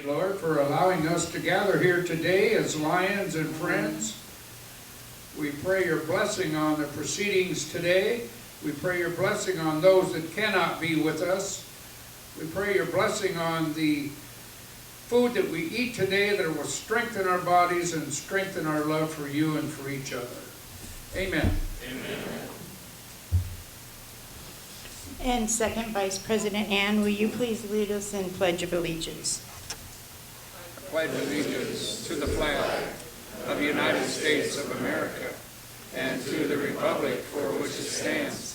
Lord, for allowing us to gather here today as Lions and friends. We pray your blessing on the proceedings today. We pray your blessing on those that cannot be with us. We pray your blessing on the food that we eat today, that it will strengthen our bodies and strengthen our love for you and for each other. Amen. Amen. And second Vice President Ann, will you please lead us in Pledge of Allegiance? Pledge allegiance to the flag of the United States of America and to the republic for which it stands,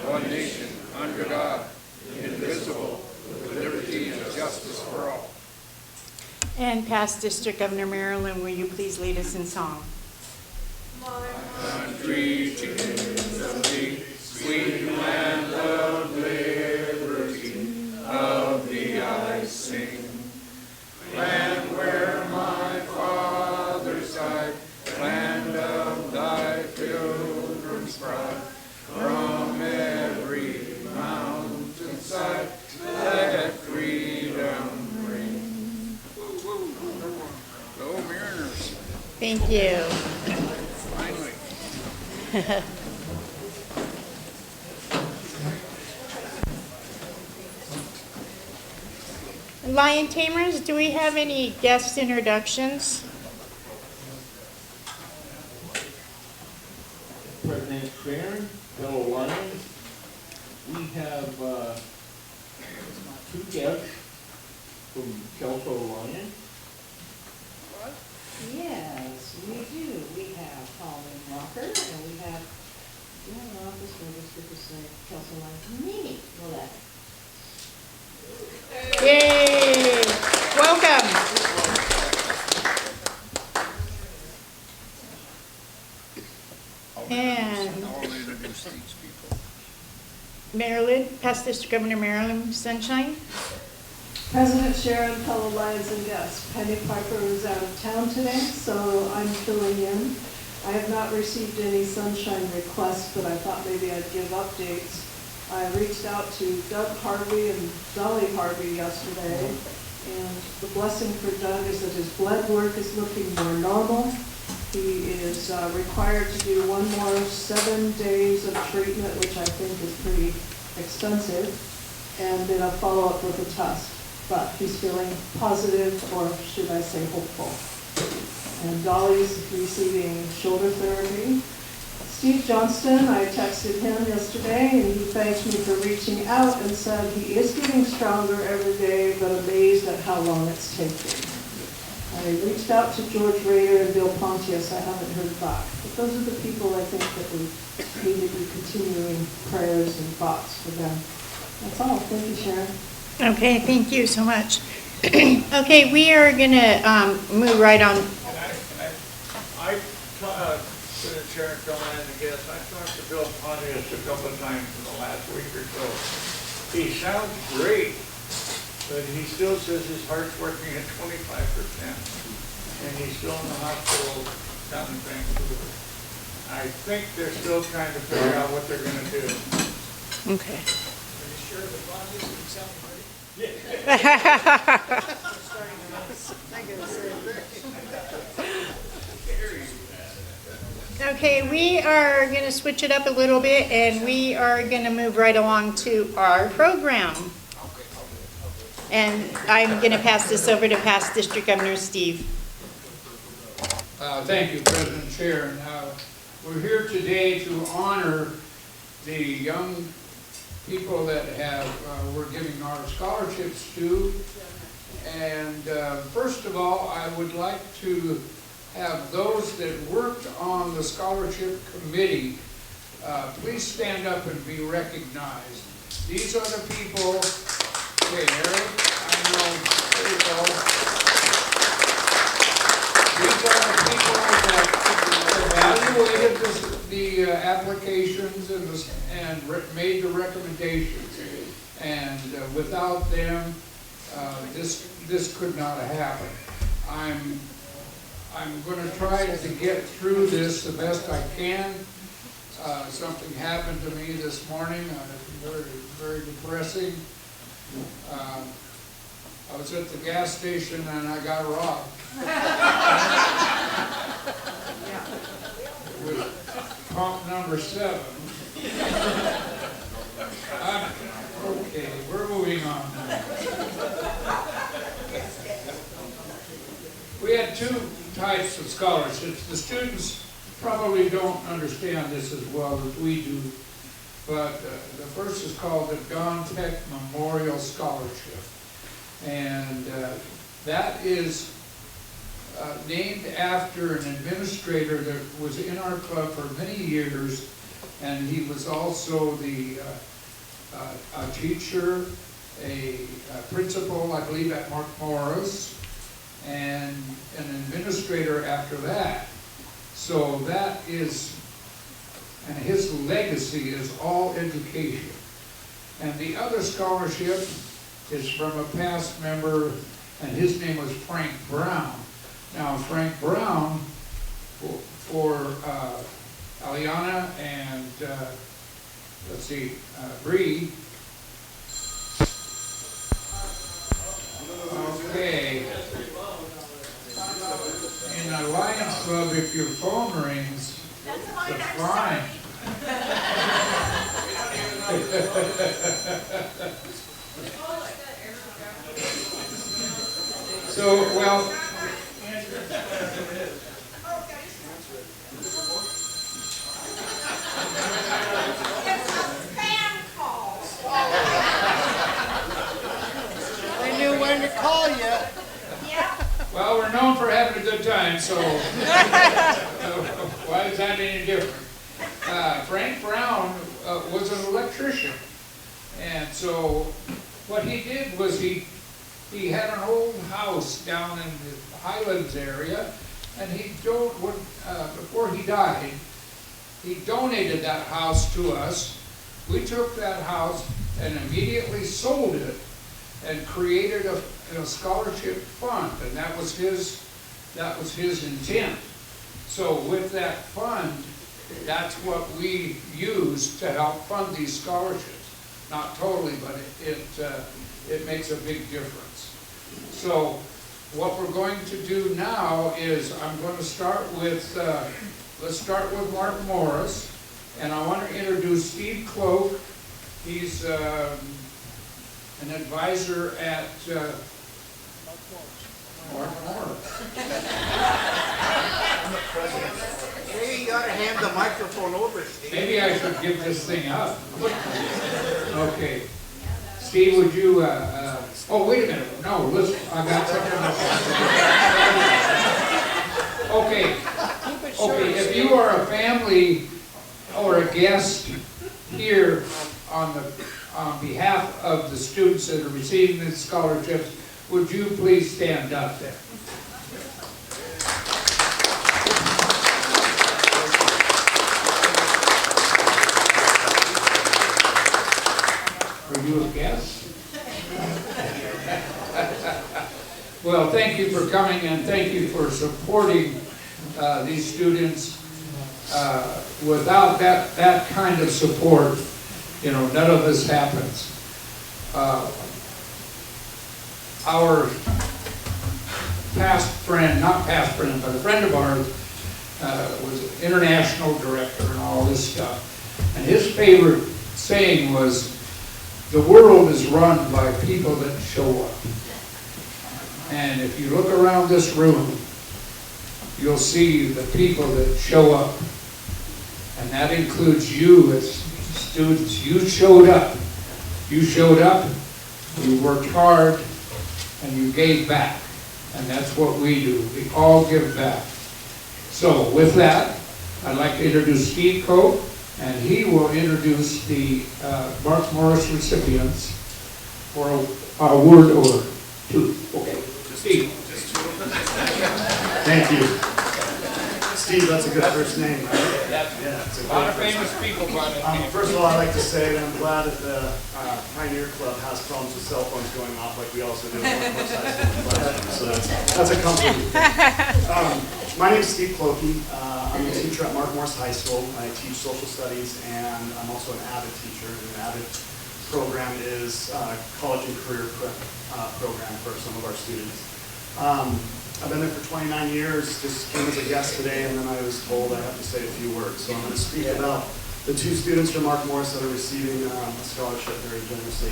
one nation, under God, indivisible, with liberty and justice for all. And past District Governor Marilyn, will you please lead us in song? Country to thee, sweet land of liberty, of thee I sing. Land where my fathers died, land of thy pilgrim's pride, from every mountainside, let freedom ring. Go Mariners. Thank you. Finally. Lion Tamers, do we have any guest introductions? President Sharon, fellow Lions, we have two guests from Kelso Lion. Yes, we do. We have Colin Walker, and we have office registered to say Kelso Lions, Mimi Willett. Yay! Welcome. And I'll introduce these people. Marilyn, past District Governor Marilyn Sunshine. President Sharon, fellow Lions and guests, Penny Piper is out of town today, so I'm filling in. I have not received any sunshine requests, but I thought maybe I'd give updates. I reached out to Doug Harvey and Dolly Harvey yesterday, and the blessing for Doug is that his blood work is looking more normal. He is required to do one more 7 days of treatment, which I think is pretty expensive, and then a follow-up with a test. But he's feeling positive, or should I say hopeful. And Dolly's receiving shoulder therapy. Steve Johnston, I texted him yesterday, and he thanked me for reaching out and said he is getting stronger every day, but amazed at how long it's taking. I reached out to George Rader and Bill Pontius. I haven't heard back. But those are the people I think that we need to be continuing prayers and thoughts for them. That's all. Thank you, Sharon. Okay, thank you so much. Okay, we are going to move right on. President Sharon, fellow Lions and guests, I talked to Bill Pontius a couple of times in the last week or so. He sounds great, but he still says his heart's working at 25%. And he's still in the hospital down in Vancouver. I think they're still trying to figure out what they're going to do. Okay. Are you sure the Pontius is sounding great? Okay, we are going to switch it up a little bit, and we are going to move right along to our program. And I'm going to pass this over to past District Governor Steve. Thank you, President Sharon. We're here today to honor the young people that we're giving our scholarships to. And first of all, I would like to have those that worked on the scholarship committee, please stand up and be recognized. These are the people, okay, Eric, I know, there you go. These are the people that evaluated the applications and made the recommendations. And without them, this could not have happened. I'm going to try to get through this the best I can. Something happened to me this morning, very, very depressing. I was at the gas station and I got robbed. It was pump number 7. Okay, we're moving on now. We had 2 types of scholarships. The students probably don't understand this as well as we do, but the first is called the Don Tech Memorial Scholarship. And that is named after an administrator that was in our club for many years, and he was also a teacher, a principal, I believe, at Mark Morris, and an administrator after that. So that is, and his legacy is all education. And the other scholarship is from a past member, and his name was Frank Brown. Now, Frank Brown, for Aliana and, let's see, Bree. Okay. In a Lions Club, if your phone rings, it's fine. So, well, I knew when to call you. well, we're known for having a good time, so why is that any different? Frank Brown was an electrician, and so what he did was he had an old house down in the Highlands area, and before he died, he donated that house to us. We took that house and immediately sold it and created a scholarship fund, and that was his intent. So with that fund, that's what we use to help fund these scholarships. Not totally, but it makes a big difference. So what we're going to do now is I'm going to start with, let's start with Mark Morris, and I want to introduce Steve Cloak. He's an advisor at Mark Morris. Hey, you gotta hand the microphone over, Steve. Maybe I should give this thing up. Okay. Steve, would you, oh, wait a minute. No, listen, I got something else. Okay, if you are a family or a guest here on behalf of the students that are receiving these scholarships, would you please stand up there? Are you a guest? Well, thank you for coming and thank you for supporting these students. Without that kind of support, you know, none of this happens. Our past friend, not past friend, but a friend of ours, was an international director and all this stuff. And his favorite saying was, the world is run by people that show up. And if you look around this room, you'll see the people that show up. And that includes you as students. You showed up. You showed up, you worked hard, and you gave back. And that's what we do. We all give back. So with that, I'd like to introduce Steve Cope, and he will introduce the Mark Morris recipients for a word or two. Okay, Steve. Thank you. Steve, that's a good first name, right? Yeah, it's a lot of famous people by that name. First of all, I'd like to say that I'm glad that the Pioneer Club has problems with cell phones going off like we also do at Mark Morris High School. So that's a comfort. My name is Steve Clokey. I'm a teacher at Mark Morris High School. I teach social studies, and I'm also an avid teacher and an avid program is college and career program for some of our students. I've been there for 29 years, just came as a guest today, and then I was told I have to say a few words. So I'm going to speak about the 2 students from Mark Morris that are receiving a scholarship very generously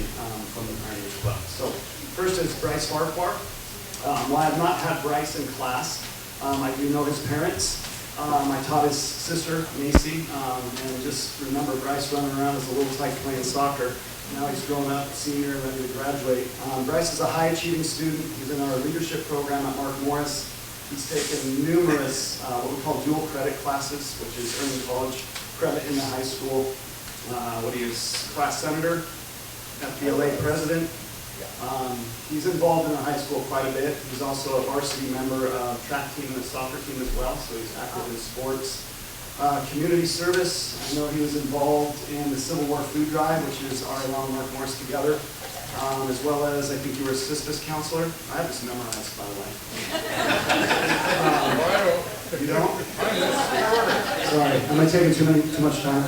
from the Pioneers Club. So first is Bryce Farquhar. While I have not had Bryce in class, I do know his parents. I taught his sister, Macy, and just remember Bryce running around as a little tyke playing soccer. Now he's grown up, senior, ready to graduate. Bryce is a high-achieving student. He's in our leadership program at Mark Morris. He's taken numerous what we call dual credit classes, which is earning college credit in the high school. He is class senator, FBLA president. He's involved in our high school quite a bit. He's also a varsity member of track team and the soccer team as well, so he's active in sports. Community service, I know he was involved in the Civil War food drive, which is RLL and Mark Morris together, as well as I think you were a CISPAS counselor. I have this memorized, by the way. You don't? Sorry, am I taking too much time?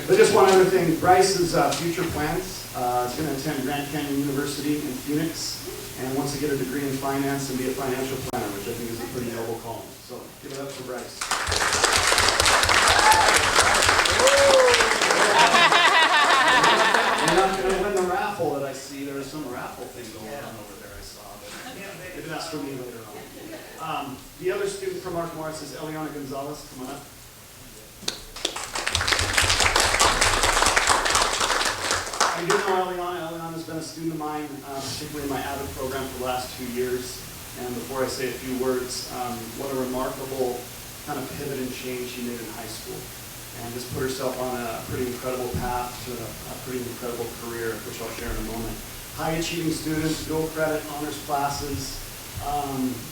But just one other thing, Bryce's future plans. He's going to attend Grand Canyon University in Phoenix and wants to get a degree in finance and be a financial planner, which I think is a pretty noble calling. So give it up for Bryce. You're not going to win the raffle that I see. There was some raffle thing going on over there I saw, but maybe that's for me later on. The other student from Mark Morris is Eliana Gonzalez. Come on up. I do know Eliana. Eliana's been a student of mine, particularly in my AVID program for the last 2 years. And before I say a few words, what a remarkable kind of pivot and change she made in high school. And just put herself on a pretty incredible path to a pretty incredible career, which I'll share in a moment. High achieving students, dual credit, honors classes.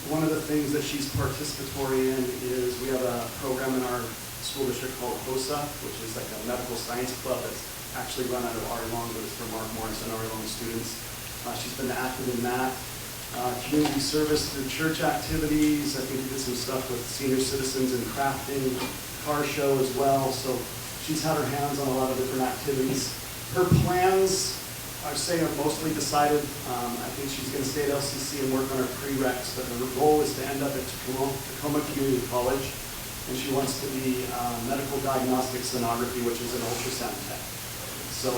One of the things that she's participatory in is we have a program in our school district called HOSA, which is like a medical science club that's actually run out of RLong, but it's for Mark Morris and RLong students. She's been active in that. Community service through church activities. I think we did some stuff with senior citizens and crafting, car show as well. So she's had her hands on a lot of different activities. Her plans, I would say, are mostly decided. I think she's going to stay at LCC and work on her prereqs, but her goal is to end up at Tacoma Community College, and she wants to be medical diagnostic sonography, which is an ultrasound tech. So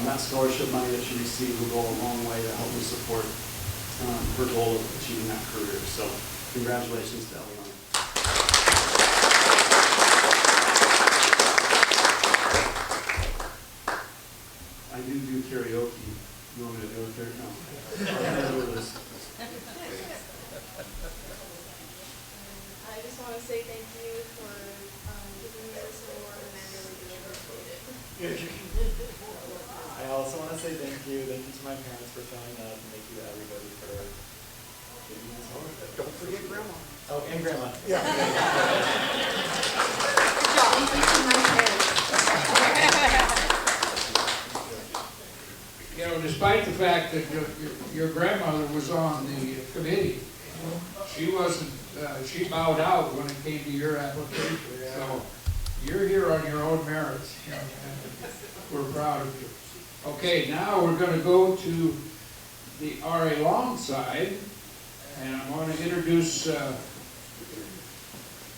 that scholarship money that she received will go a long way to help me support her goal of achieving that career. So congratulations to Eliana. I do karaoke. You want me to do it there? No. I just want to say thank you for giving me this award, and I really do appreciate it. I also want to say thank you to my parents for showing up, and thank you to everybody for giving me this award. Don't forget Grandma. Oh, and Grandma. Yeah. Good job. Thank you to my parents. You know, despite the fact that your grandmother was on the committee, she wasn't, she bowed out when it came to your application. So you're here on your own merits, you know, and we're proud of you. Okay, now we're going to go to the RA Long side, and I'm going to introduce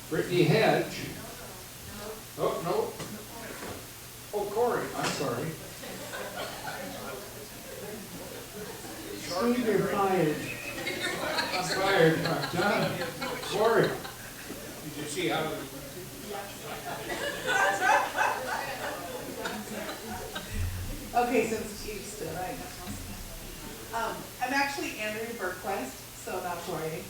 Brittany Hedge. Oh, no. Oh, Corey, I'm sorry. Steve, you're fired. I'm fired, I'm done. Corey, did you see how? Okay, since Steve stood, right? I'm actually Andrew Berquist, so not Corey.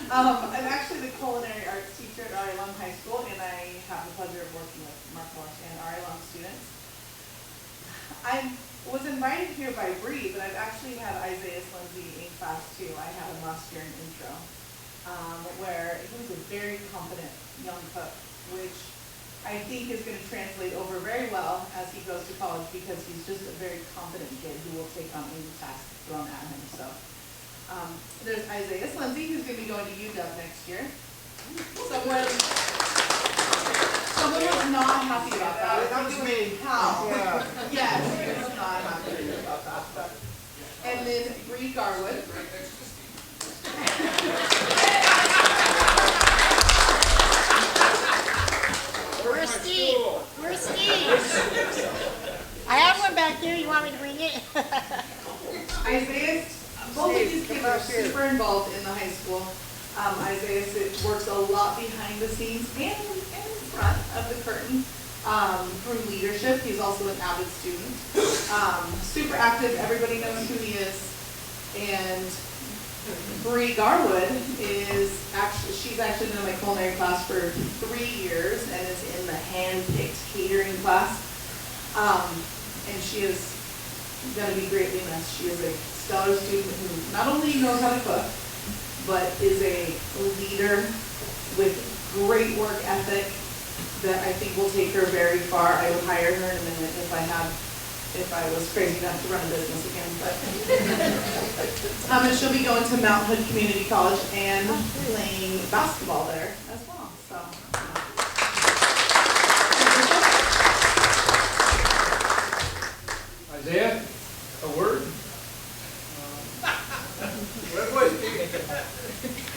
I'm actually the culinary arts teacher at RA Long High School, and I have the pleasure of working with Mark Morris and RA Long students. I was invited here by Bree, but I've actually had Isaiah Lindsay in class too. I had him last year in intro, where he was a very competent young cook, which I think is going to translate over very well as he goes to college, because he's just a very competent kid who will take on any task thrown at him. So There's Isaiah Lindsay, who's gonna be going to UW next year. Someone was not happy about that. That was me. How? Yeah. Yes, he was not happy about that. And then Bree Garwood. Where's Steve? Where's Steve? I have one back here. You want me to bring it? Isaiah, both of these kids are super involved in the high school. Isaiah works a lot behind the scenes and in front of the curtain through leadership. He's also an avid student. Super active. Everybody knows who he is. And Bree Garwood she's actually been in my culinary class for 3 years and is in the hand-picked catering class. And she is going to be greatly missed. She is a stellar student who not only knows how to cook, but is a leader with great work ethic that I think will take her very far. I would hire her in a minute if I was crazy enough to run a business again. But and she'll be going to Mount Hood Community College and playing basketball there as well. So. Isaiah, a word? Where was he?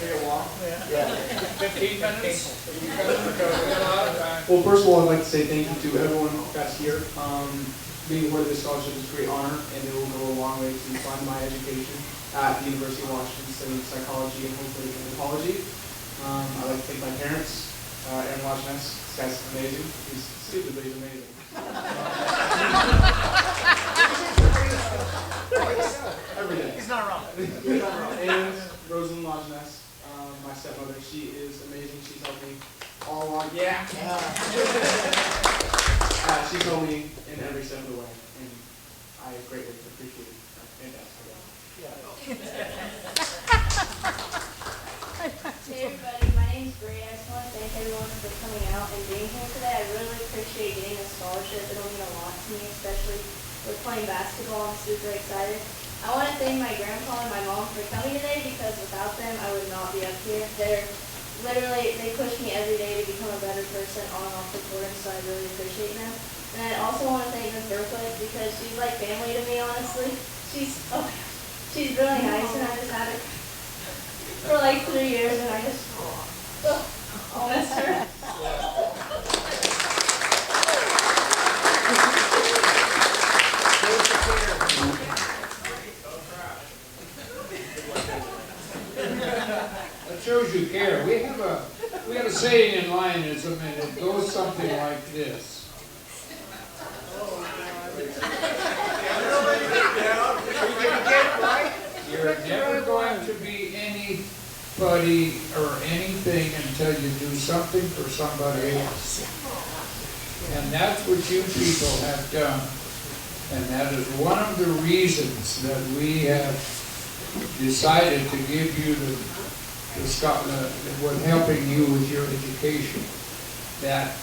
Take a walk. 15 minutes? Well, first of all, I'd like to say thank you to everyone that's here. Being awarded this scholarship is a great honor, and it will go a long way to fund my education at the University of Washington, studying psychology and hopefully anthropology. I'd like to thank my parents, Aaron Lodgeness. This guy's amazing. He's stupid, but he's amazing. Every day. He's not wrong. He's not wrong. And Rosalind Lodgeness, my stepmother, she is amazing. She's helped me all along. Yeah. She's helped me in every step of the way, and I greatly appreciate it. Fantastic. Hey everybody, my name's Bree. I just want to thank everyone for coming out and being here today. I really appreciate getting a scholarship. It'll mean a lot to me, especially with playing basketball. I'm super excited. I want to thank my grandpa and my mom for coming today because without them, I would not be up here. They push me every day to become a better person on and off the court, so I really appreciate them. And I also want to thank Miss Berkowitz because she's like family to me, honestly. She's really nice, and I just had her for like 3 years, and I just miss her. That shows you care. We have a saying in Lionism, and it goes something like this. You're never going to be anybody or anything until you do something for somebody else. And that's what you people have done. And that is one of the reasons that we have decided to give you with helping you with your education. That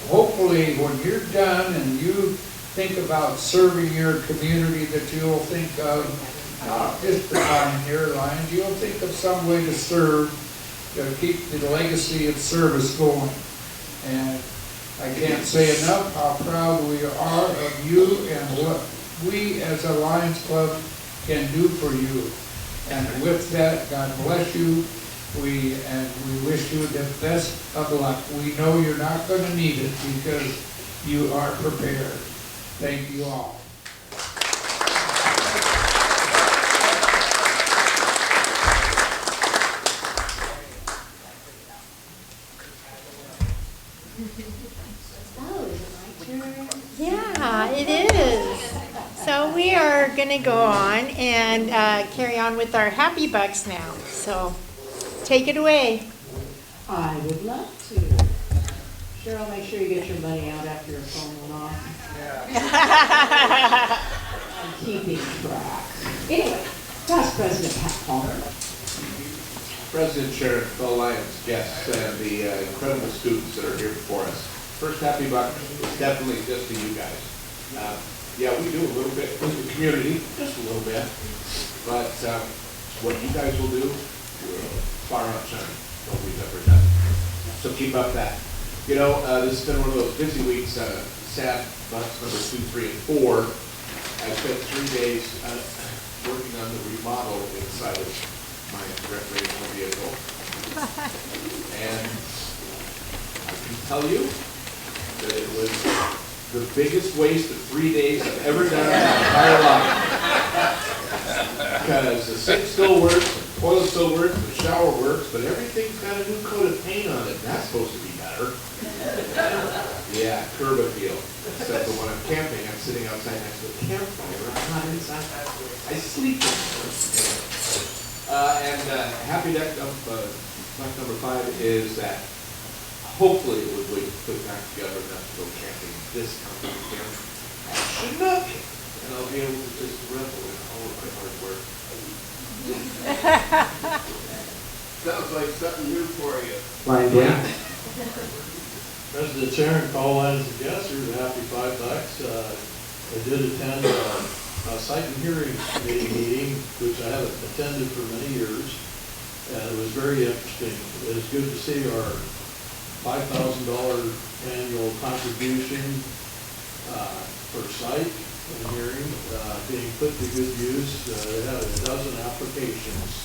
hopefully when you're done and you think about serving your community, that you'll think of not just the Pioneer Lions, you'll think of some way to serve, to keep the legacy of service going. And I can't say enough how proud we are of you and what we as a Lions Club can do for you. And with that, God bless you. We wish you the best of luck. We know you're not going to need it because you are prepared. Thank you all. Yeah, it is. So we are going to go on and carry on with our Happy Bucks now. So take it away. I would love to. Cheryl, make sure you get your money out after your phone went off. I'm keeping track. Anyway, Past President Pat Palmer. President, Sharon, fellow Lions guests, and the incredible students that are here before us. First Happy Buck is definitely just to you guys. Yeah, we do a little bit with the community, just a little bit, but what you guys will do will far outshine what we've ever done. So keep up that. You know, this has been one of those busy weeks, sad months number 2, 3, and 4. I spent 3 days working on the remodel inside of my recreational vehicle. And I can tell you that it was the biggest waste of 3 days I've ever done in my entire life. Because the sink still works, the toilet still works, the shower works, but everything's got a new coat of paint on it. That's supposed to be better. Yeah, curb appeal. Except for when I'm camping, I'm sitting outside next to a campfire. I'm not inside. I sleep in there. And happy deck number 5 is that hopefully it would put back together enough to go camping this coming weekend at Chinook. And I'll be able to just revel in all of my hard work. Sounds like something new for you. Ryan Blaine. President Sharon, Paul Lyons and guests, here's a happy $5. I did attend a Sight and Hearing Committee meeting, which I haven't attended for many years, and it was very interesting. It was good to see our $5,000 annual contribution for sight and hearing being put to good use. They had a dozen applications.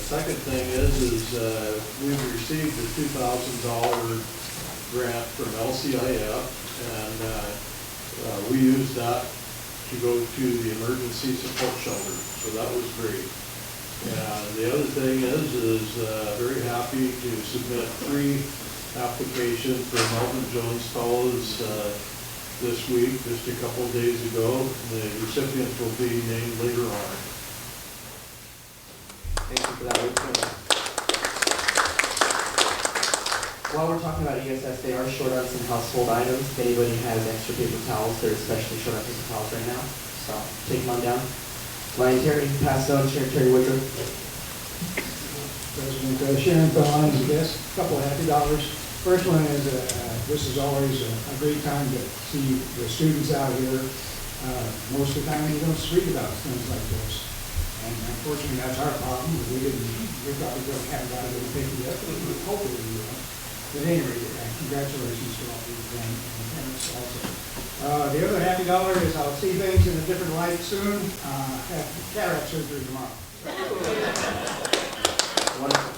Second thing is we've received a $2,000 grant from LCIF, and we used that to go to the emergency support shelter, so that was great. And the other thing is very happy to submit 3 applications for Melvin Jones Fellows this week, just a couple of days ago. The recipients will be named later on. Thank you for that. While we're talking about ESS, they are short on some household items. If anybody has extra paper towels, they're especially short on paper towels right now. So take them on down. Ryan Terry, pass it on, Chair Terry Woodruff. President Sharon, fellow Lions and guests, a couple of happy dollars. First one is this is always a great time to see the students out here. Most of the time you don't speak about things like this. And unfortunately, that's our problem. We probably haven't got it in the paper yet, but hopefully we will. But at any rate, congratulations to all these and parents also. The other happy dollar is I'll see things in a different light soon. Have cataract surgery tomorrow. Wonderful.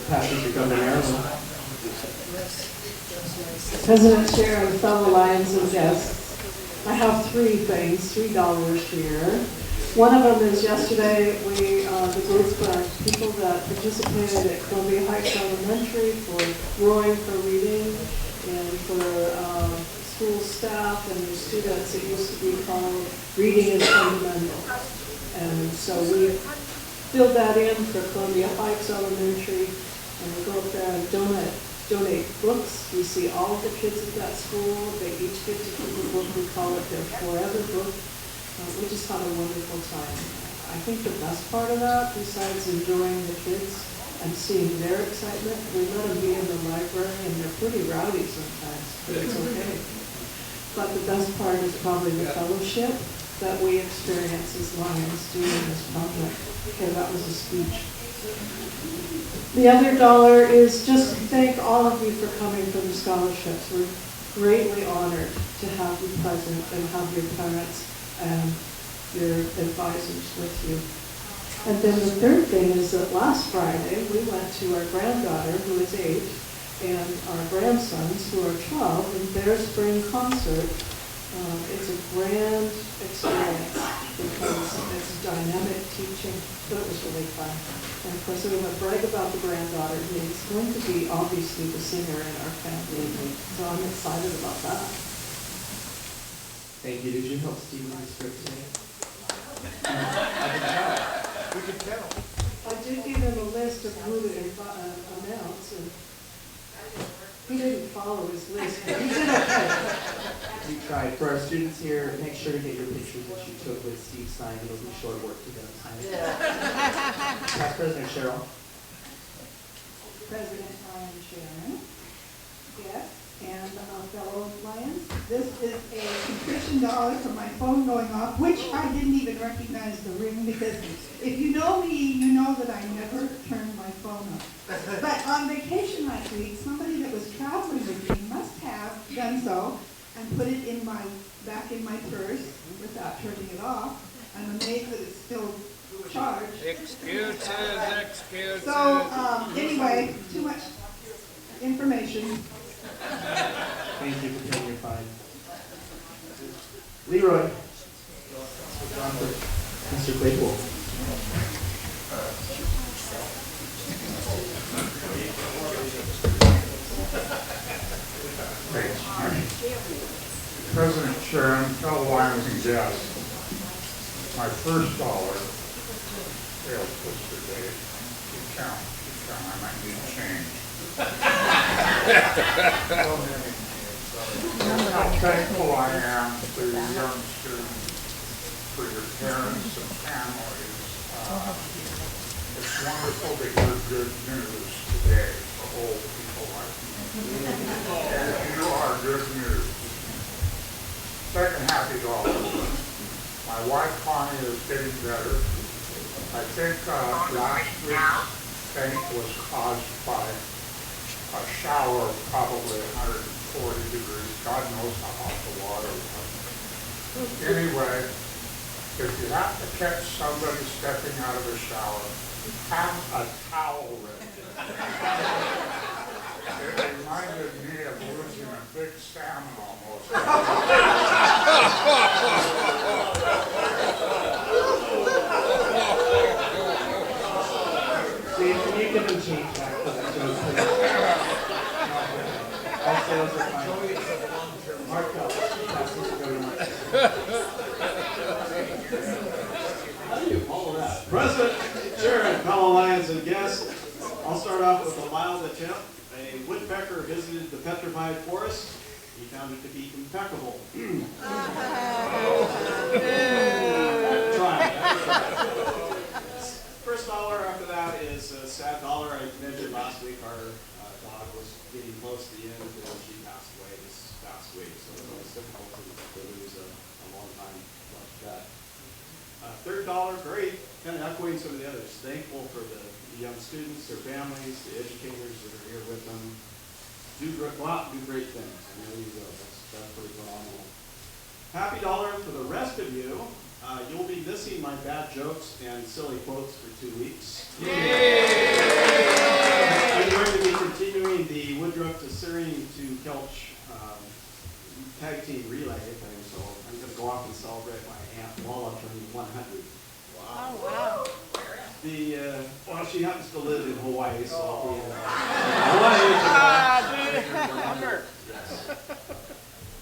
Pastor Governor Maryland. President Sharon, fellow Lions and guests, I have 3 things, $3 here. One of them is yesterday, the group of people that participated at Columbia Heights Elementary for rowing for reading and for school staff and the students, it used to be called Reading is Fundamental. And so we filled that in for Columbia Heights Elementary, and we go up there and donate books. We see all of the kids at that school. They each get to keep a book. We call it their forever book. We just had a wonderful time. I think the best part of that, besides enjoying the kids and seeing their excitement, we let them be in the library, and they're pretty rowdy sometimes, but it's okay. But the best part is probably the fellowship that we experience as Lions doing this project. Okay, that was a speech. The other dollar is just to thank all of you for coming for the scholarships. We're greatly honored to have you present and have your parents and your advisors with you. And then the third thing is that last Friday, we went to our granddaughter, who is 8, and our grandsons, who are 12, in their spring concert. It's a grand experience because it's dynamic teaching, but it was really fun. And of course, we would brag about the granddaughter, who is going to be obviously the singer in our family. So I'm excited about that. Thank you. Did you help Steve with the script today? We can tell. I did give him a list of who to announce, and he didn't follow his list, but he did okay. We tried. For our students here, make sure to get your pictures that you took with Steve signed. It'll be short work to get them signed. Past President Cheryl. President Ryan Sharon, guests, and fellow Lions. This is a contrition dollar for my phone going off, which I didn't even recognize the ring, because if you know me, you know that I never turn my phone off. But on vacation last week, somebody that was traveling with me must have done so and put it in back in my purse without turning it off. I'm amazed that it's still charged. Excuses. So, anyway, too much information. Thank you for paying your fine. Leroy. Mr. Claypool. President Sharon, fellow Lions and guests, my first dollar, sales was today. Keep count, I might need change. How thankful I am to young students, for your parents and families. It's wonderful to hear good news today for old people like me. And you are good news. Second happy dollar. My wife Connie is getting better. I think last week's faint was caused by a shower of probably 140 degrees. God knows how hot the water was. Anyway, if you have to catch somebody stepping out of a shower, have a towel ready. It reminded me of losing a big salmon almost. Steve, can you give him change back for that joke, please? All sales are fine. Mark up. How do you follow that? President, Sharon, fellow Lions and guests, I'll start off with a mild attempt. A woodpecker visited the petrified forest. He found it to be impeccable. First dollar after that is a sad dollar. I mentioned last week our dog was getting close to the end and she passed away this past week. So it was difficult to lose a long time loved pet. Third dollar, great. Kind of echoing some of the others. Thankful for the young students, their families, the educators that are here with them. Go out and do great things. I know you will. That's pretty phenomenal. Happy dollar for the rest of you. You'll be missing my bad jokes and silly quotes for 2 weeks. Yay! I'm going to be continuing the Woodruff to Syrian to Kelch tag team relay thing, so I'm going to go off and celebrate my Aunt Lola turning 100. Oh, wow. Well, she happens to live in Hawaii, so I'll be in Hawaii. Yes.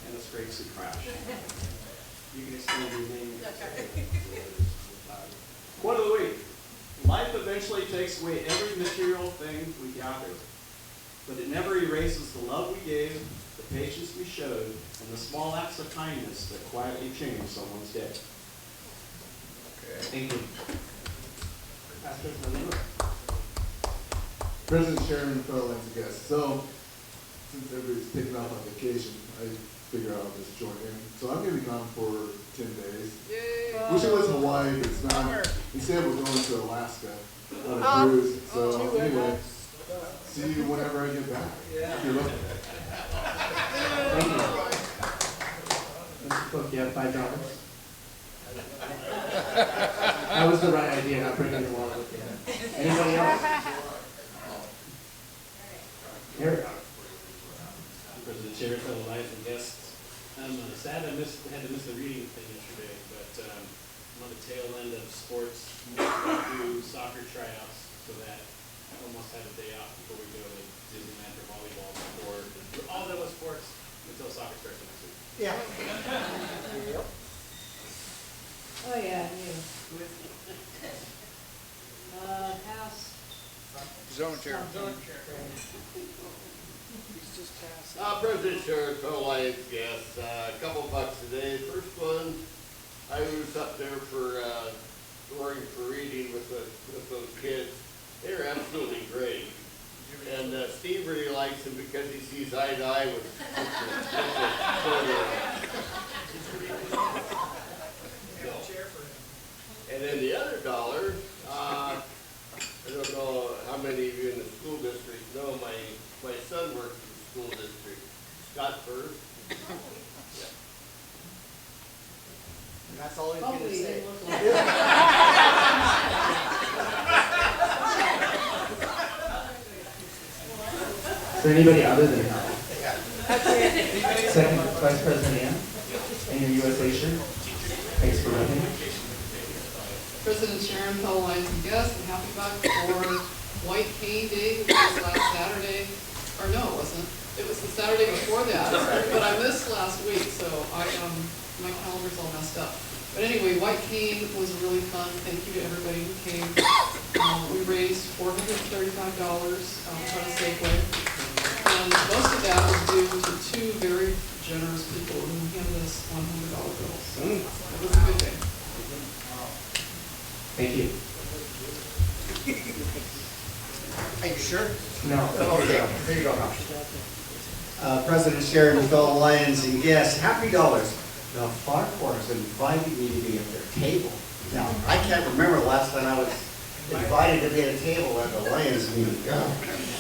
And a straight suit crash. You can explain your name. Quote of the week. Life eventually takes away every material thing we gather, but it never erases the love we gave, the patience we showed, and the small acts of kindness that quietly changed someone's day. Thank you. President Sharon, fellow Lions and guests. So, since everybody's taking off on vacation, I figure I'll just join in. So I'm going to be gone for 10 days. Yay! Wish it was Hawaii, but it's not. Instead, we're going to Alaska on a cruise. So anyway, see you whenever I get back. If you're looking. Thank you. Mr. Cook, you have $5. That was the right idea, not bringing your wallet with you. Anybody else? Eric. President Chair, fellow Lions and guests. I'm sad I had to miss the reading thing yesterday, but I'm on the tail end of sports. Do soccer tryouts, so that I almost have a day off before we go to Disneyland for volleyball before all done with sports until soccer starts next week. Yeah. Oh, yeah, you. House. Zone chair. President Sheriff, fellow Lions guests, a couple bucks today. First one, I was up there for touring for reading with those kids. They were absolutely great. And Steve really liked likes him because he sees eye to eye with And then the other $1, I don't know how many of you in the school district know my son works in the school district. Scott Firth. Yeah. And that's all he's gonna Hopefully, say. it looks like. Is there anybody other than her? Second Vice President Ann, and your USA shirt. Thanks for running. President Sharon, fellow lines and guests, and happy buck for White Cane Day, which was last Saturday. Or no, it wasn't. It was the Saturday before that, but I missed last week, so my calendar's all messed up. But anyway, White Cane was really fun. Thank you to everybody who came. We raised $435 from a Safeway. And most of that was due to two very generous people who handed us $100 bills. So it was a good day. Thank you. Are you sure? No. Okay, here you go. President Sharon, fellow Lions and guests, happy dollars. The Farquhars invited me to be at their table. Now, I can't remember the last time I was invited to be at a table at the Lions meeting.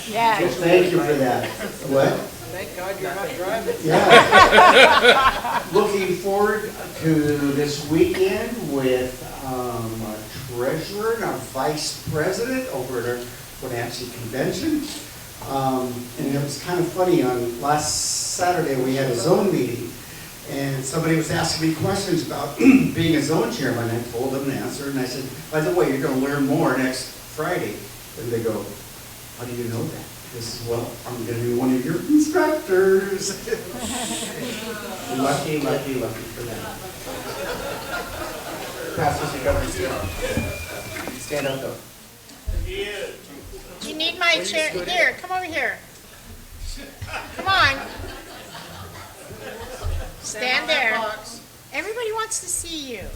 Yeah. So thank you for that. What? Thank God you're not driving. Yeah. Looking forward to this weekend with a treasurer and a vice president over at our Wenatchee Convention. And it was kind of funny, on last Saturday we had a zone meeting, and somebody was asking me questions about being a zone chairman. I told them the answer, and I said, by the way, you're going to learn more next Friday. And they go, how do you know that? This is, well, I'm going to be one of your instructors. Lucky for that. Pastors and governors, stand up though. Do you need my chair? Here, come over here. Come on. Stand there. Everybody wants to see you.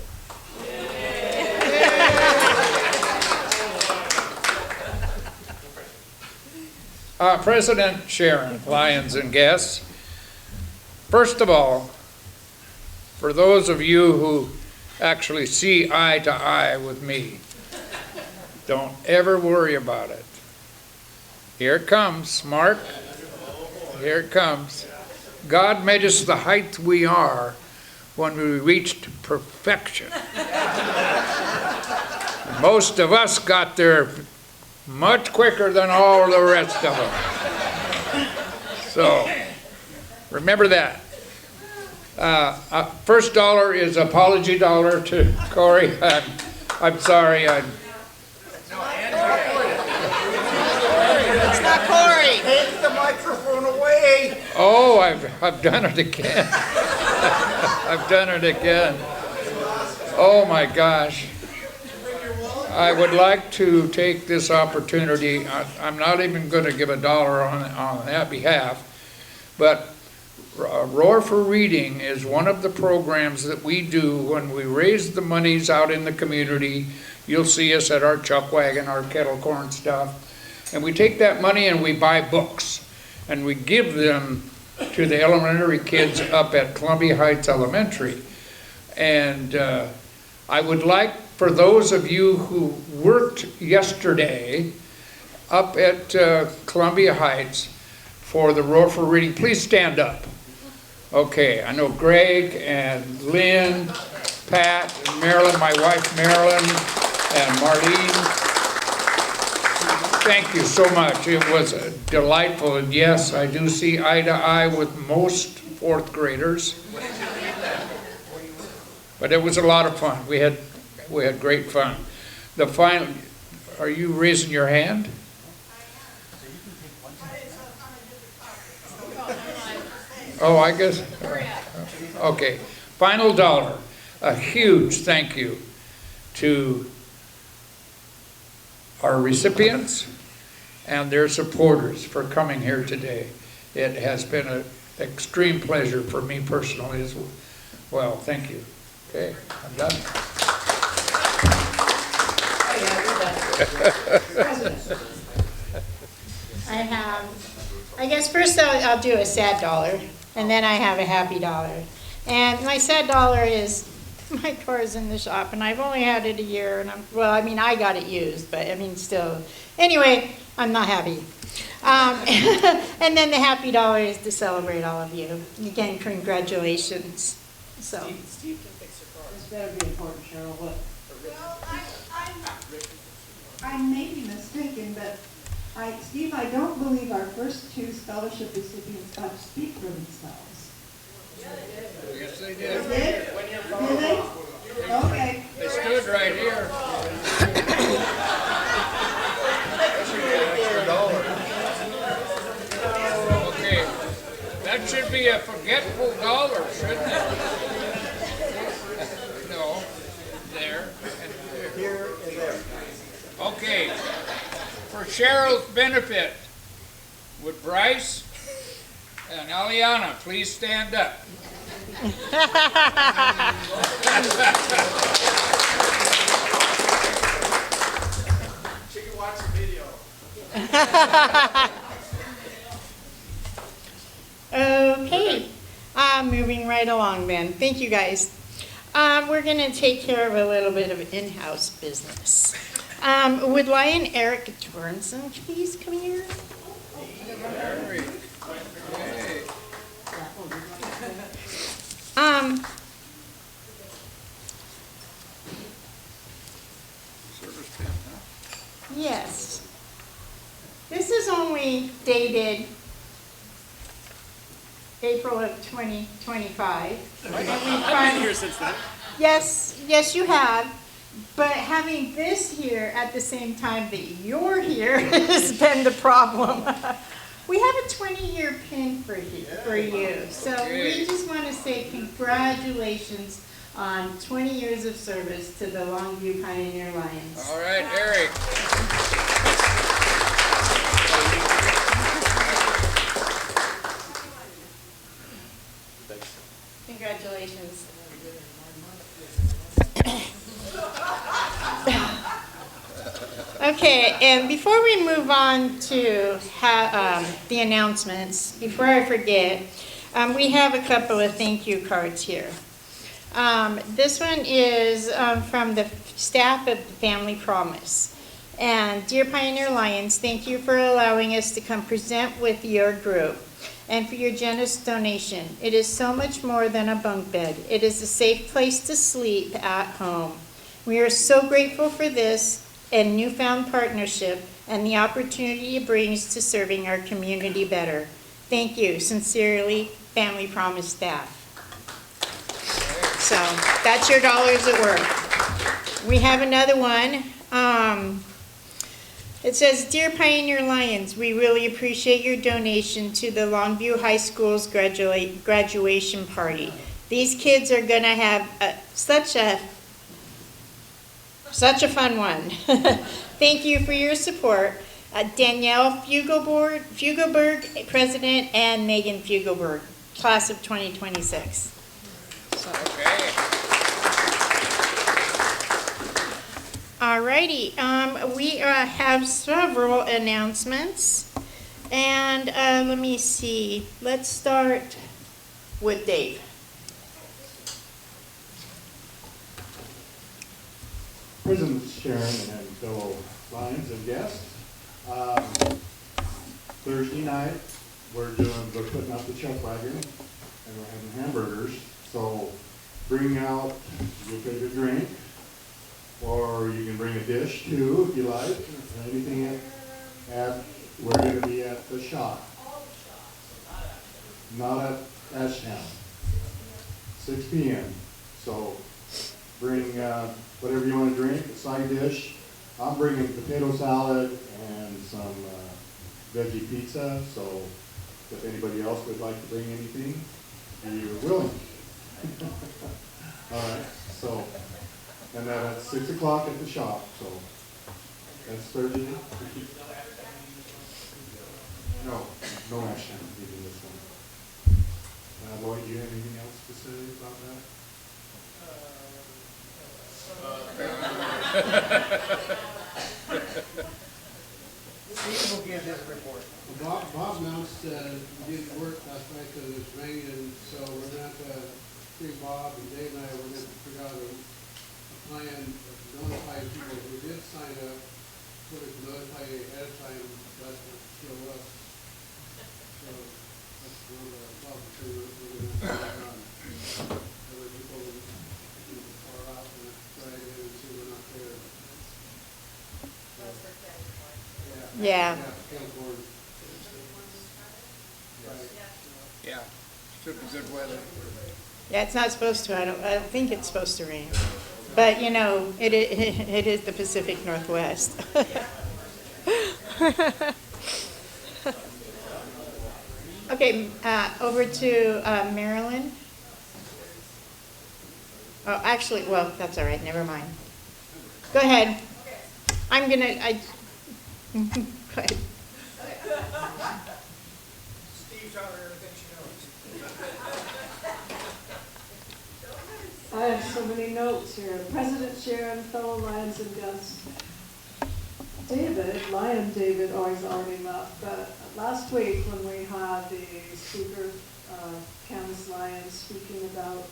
President Sharon, Lions and guests, first of all, for those of you who actually see eye to eye with me, don't ever worry about it. Here it comes, Mark. Here it comes. God made us the height we are when we reached perfection. Most of us got there much quicker than all the rest of them. So, remember that. First $1 is apology dollar to Corey. I'm sorry. It's not Corey. Take the microphone away. Oh, I've done it again. I've done it again. Oh my gosh. I would like to take this opportunity. I'm not even going to give $1 on that behalf, but Roar for Reading is one of the programs that we do when we raise the monies out in the community. You'll see us at our chuck wagon, our kettle corn stuff, and we take that money and we buy books, and we give them to the elementary kids up at Columbia Heights Elementary. And I would like, for those of you who worked yesterday up at Columbia Heights for the Roar for Reading, please stand up. Okay, I know Greg and Lynn, Pat, and Marilyn, my wife Marilyn, and Marlene. Thank you so much. It was delightful, and yes, I do see eye to eye with most fourth graders. But it was a lot of fun. We had great fun. The final, are you raising your hand? Oh, I guess. Okay. Final $1. A huge thank you to our recipients and their supporters for coming here today. It has been an extreme pleasure for me personally as well. Thank you. Okay, I'm done. I have I guess first I'll do a sad dollar, and then I have a happy dollar. And my sad dollar is my car's in the shop, and I've only had it a year, and well, I mean, I got it used, but I mean, still. Anyway, I'm not happy. And then the happy dollar is to celebrate all of you. Again, congratulations. So. Steve can fix your car. This better be important, Cheryl. What? Well, I may be mistaken, but Steve, I don't believe our first two scholarship recipients got to speak for themselves. Yes, they They did. did? Did they? Okay. They stood right here. Okay, that should be a forgetful dollar, shouldn't it? No, there and there. Here and there. Okay, for Cheryl's benefit, would Bryce and Aliana please stand up? She can watch the video. Okay, moving right along then. Thank you guys. We're gonna take care of a little bit of in-house business. Would Lion Eric Torrenson please come here? Eric. Hey. Service pin, huh? Yes. This is only dated April of 2025. I've been here since then. Yes, you have. But having this here at the same time that you're here has been the problem. We have a 20-year pin for you. So we just want to say congratulations on 20 years of service to the Longview Pioneer Lions. All right, Eric. Congratulations. Okay, and before we move on to the announcements, before I forget, we have a couple of thank you cards here. This one is from the staff of the Family Promise. And dear Pioneer Lions, thank you for allowing us to come present with your group and for your generous donation. It is so much more than a bunk bed. It is a safe place to sleep at home. We are so grateful for this and newfound partnership and the opportunity it brings to serving our community better. Thank you. Sincerely, Family Promise staff. So that's your dollars at work. We have another one. It says, Dear Pioneer Lions, we really appreciate your donation to the Longview High School's graduation party. These kids are going to have such a fun one. Thank you for your support. Danielle Fugelberg, President, and Megan Fugelberg, class of 2026. Okay. Alrighty, we have several announcements, and let me see. Let's start with Dave. President Sharon and fellow Lions and guests, Thursday night, we're putting out the chuck wagon and we're having hamburgers. So bring out your favorite drink, or you can bring a dish too if you like. Anything we're going to be at the shop, not at Ashtown, 6 p.m. So bring whatever you want to drink, a side dish. I'm bringing potato salad and some veggie pizza, so if anybody else would like to bring anything, you're willing. All right, so, and then at 6 o'clock at the shop, so that's Thursday. No Ashtown, even this one. Lloyd, do you have anything else to say about that? Steve will give his report. Bob announced, didn't work last night because it was raining, so we're gonna have to, Bob and Dave and I, we're gonna figure out a plan of notifying people who did sign up, sort of notify ahead of time, that's what show us. So, that's one of the problems, so we're gonna have to, other people are out and try to see we're not there. Yeah. Yeah, should be good weather. Yeah, it's not supposed to. I don't think it's supposed to rain. But, you know, it is the Pacific Northwest. Okay, over to Marilyn. Oh, actually, well, that's all right. Never mind. Go ahead. I'm going to, go ahead. Steve's out there, everything she knows. I have so many notes here. President Sharon, fellow Lions and guests. Lion David, always already left, but last week when we had the speaker, Candace Lyons, speaking about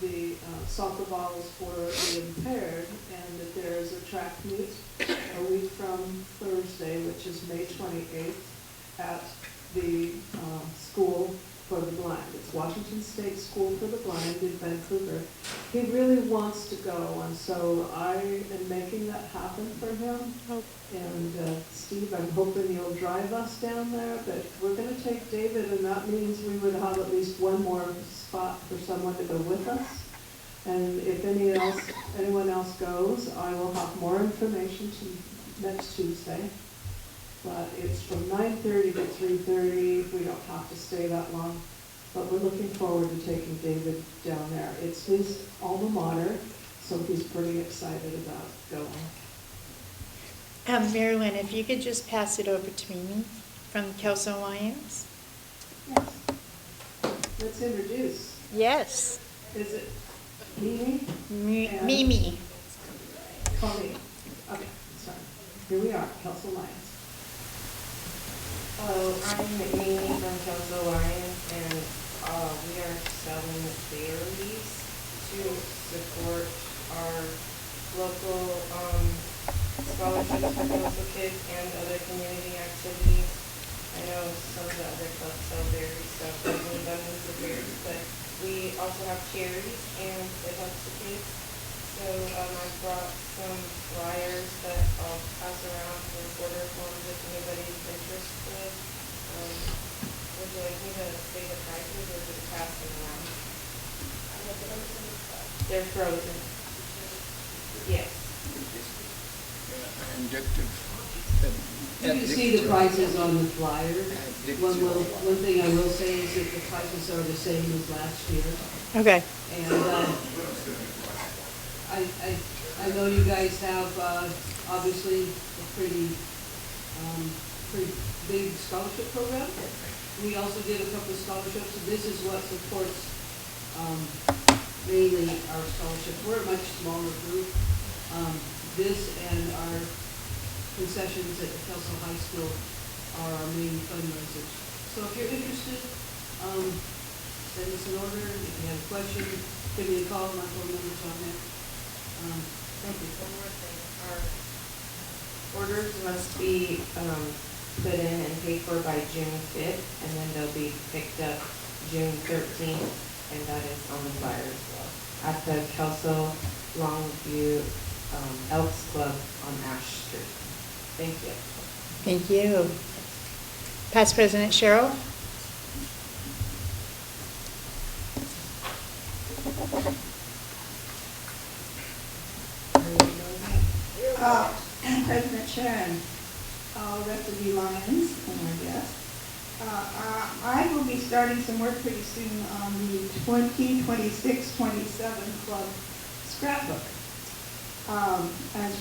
the soccer balls for the impaired, and that there is a track meet a week from Thursday, which is May 28th, at the school for the blind. It's Washington State School for the Blind in Vancouver. He really wants to go, and so I am making that happen for him. And Steve, I'm hoping you'll drive us down there, but we're going to take David, and that means we would have at least one more spot for someone to go with us. And if anyone else goes, I will have more information next Tuesday. But it's from 9:30 to 3:30. We don't have to stay that long. But we're looking forward to taking David down there. It's his alma mater, so he's pretty excited about going. Marilyn, if you could just pass it over to Mimi from Kelso Lions. Yes. Let's introduce. Yes. Is it Mimi? Mimi. Colleen. Okay, sorry. Here we are, Kelso Lions. Hello, I'm Mimi from Kelso Lions, and we are selling berries to support our local scholarships for Kelso kids and other community activities. I know some of the other clubs sell berries, so definitely abundance of berries, but we also have cherries, and it helps the kids. So I brought some flyers that I'll pass around for order forms if anybody's interested. Would you like me to say the prices or just pass them around? They're frozen. Yes. You can see the prices on the flyer. One thing I will say is that the prices are the same as last year. Okay. And I know you guys have obviously a pretty big scholarship program. We also did a couple of scholarships, and this is what supports mainly our scholarship. We're a much smaller group. This and our concessions at the Kelso High School are our main fundraisers. So if you're interested, send us an order. If you have a question, give me a call. My phone number's on there. Thank you. One more thing. Our orders must be put in and paid for by June 5th, and then they'll be picked up June 13th, and that is on the flyer as well, at the Kelso Longview Elks Club on Ash Street. Thank you. Thank you. Past President Cheryl. President Sharon, rest of you Lions and our guests. I will be starting some work pretty soon on the 2026-27 club scrapbook. As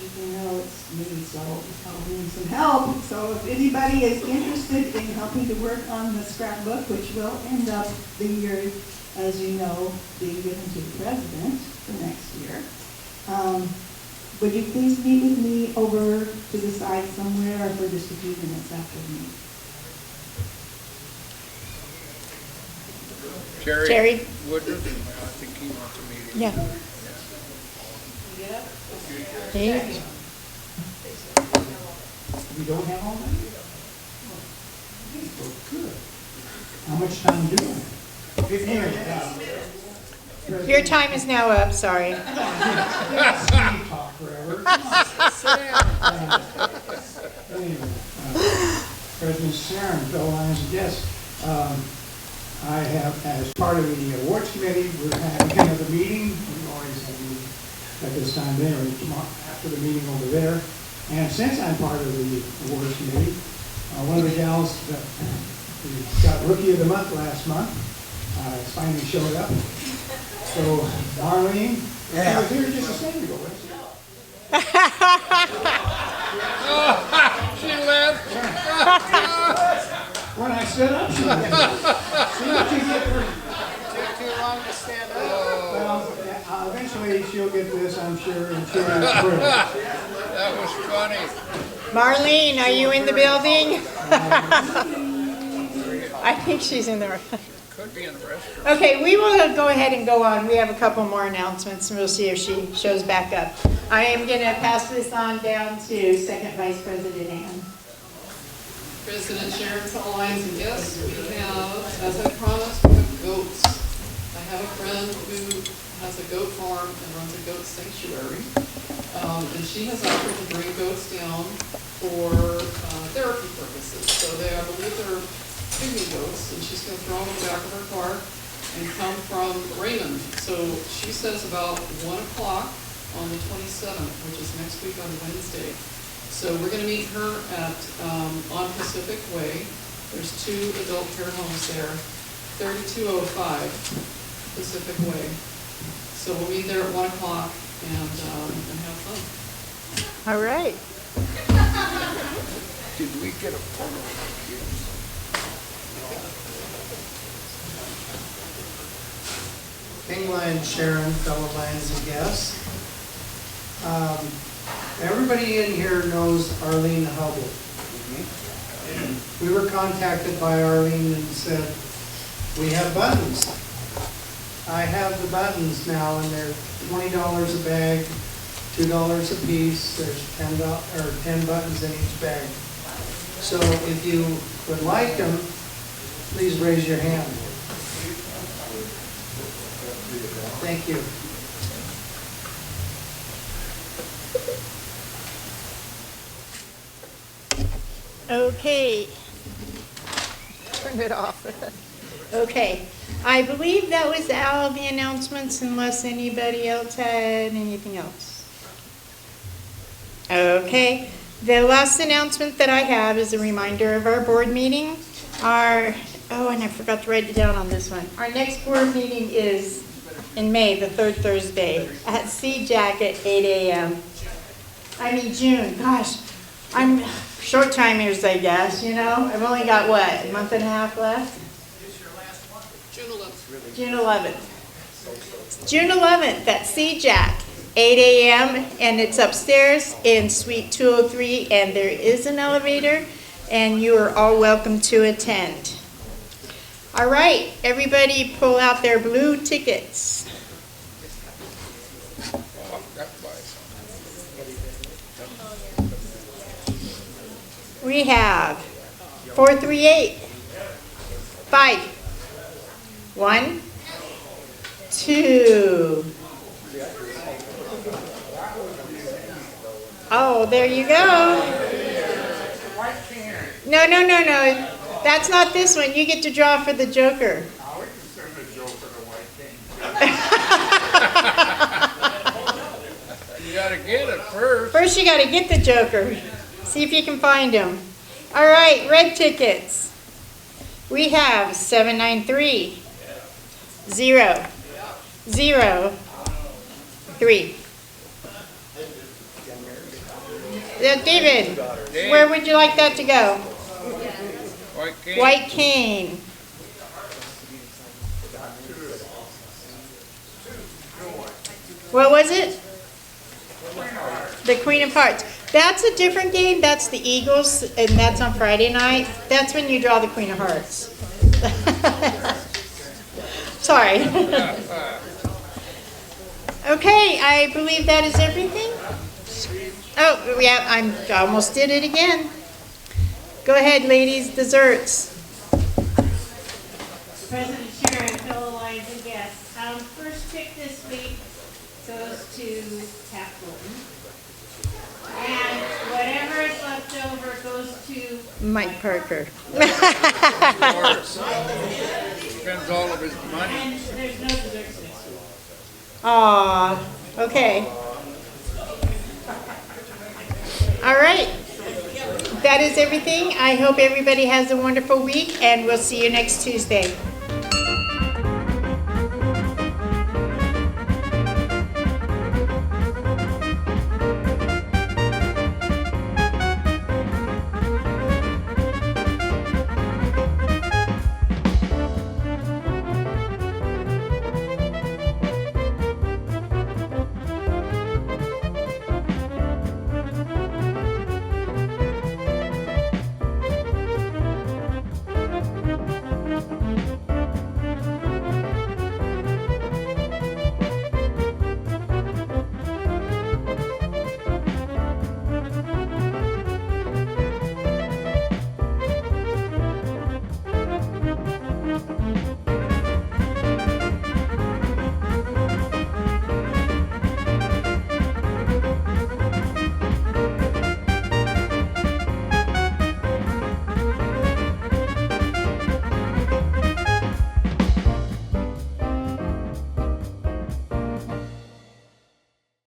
you can know, it's me, so I'll need some help. So if anybody is interested in helping to work on the scrapbook, which will end up the year, as you know, being given to the president for next year, would you please meet with me over to the side somewhere for just a few minutes after the meeting? Jerry? Woodruff, I think he wants a meeting. Yeah. Hey. We don't have all that? Oh, good. How much time do we have? 15 minutes. Your time is now up, sorry. Talk forever. Anyway, President Sharon, fellow lions and guests, I have, as part of the awards committee, we're having another meeting. We always have a meeting at this time there, or tomorrow after the meeting over there. And since I'm part of the awards committee, one of the gals that got Rookie of the Month last month has finally showed up. So, Marlene, I was here just a second ago. She left. When I stood up, she left. See what you get for... Took too long to stand up. Well, eventually she'll get this, I'm sure, and she'll be thrilled. That was funny. Marlene, are you in the building? I think she's in the... Could be in the restroom. Okay, we will go ahead and go on. We have a couple more announcements, and we'll see if she shows back up. I am going to pass this on down to Second Vice President Ann. President Sharon, fellow lions and guests, we have, as I promised, we have goats. I have a friend who has a goat farm and runs a goat sanctuary. And she has offered to bring goats down for therapy purposes. So I believe they're pygmy goats, and she's going to throw them in the back of her car and come from Raymond. So she says about 1 o'clock on the 27th, which is next week on Wednesday. So we're going to meet her at on Pacific Way. There's 2 adult care homes there, 3205 Pacific Way. So we'll meet there at 1 o'clock and have fun. All right. Did we get a photo of the kids? England, Sharon, fellow lions and guests. Everybody in here knows Arlene Hubble. We were contacted by Arlene and said, we have buttons. I have the buttons now, and they're $20 a bag, $2 a piece. There's 10 buttons in each bag. So if you would like them, please raise your hand. Thank you. Okay. Turn it off. Okay. I believe that was all the announcements, unless anybody else had anything else. Okay. The last announcement that I have is a reminder of our board meeting. And I forgot to write it down on this one. Our next board meeting is in May, the 3rd Thursday, at CJAC at 8 a.m. June. Gosh, I'm short timers, I guess, you know? I've only got, what, a month and a half left? June 11th. June 11th. June 11th at CJAC, 8 a.m., and it's upstairs in Suite 203, and there is an elevator, and you are all welcome to attend. All right, everybody pull out their blue tickets. We have 438, 5, 1, 2. Oh, there you go. No. That's not this one. You get to draw for the Joker. You gotta get it first. First you gotta get the Joker. See if you can find him. All right, red tickets. We have 793, 0, 0, 3. David, where would you like that to go? White cane. White cane. What was it? The Queen of Hearts. That's a different game. That's the Eagles, and that's on Friday night. That's when you draw the Queen of Hearts. Sorry. Okay, I believe that is everything. Oh, yeah, I almost did it again. Go ahead, ladies, desserts. President Sharon, fellow Lions and guests, first pick this week goes to Pat Fulton. And whatever is left over goes to Mike Parker. Spends all of his money. And there's no desserts next week. Aw, okay. All right. That is everything. I hope everybody has a wonderful week, and we'll see you next Tuesday.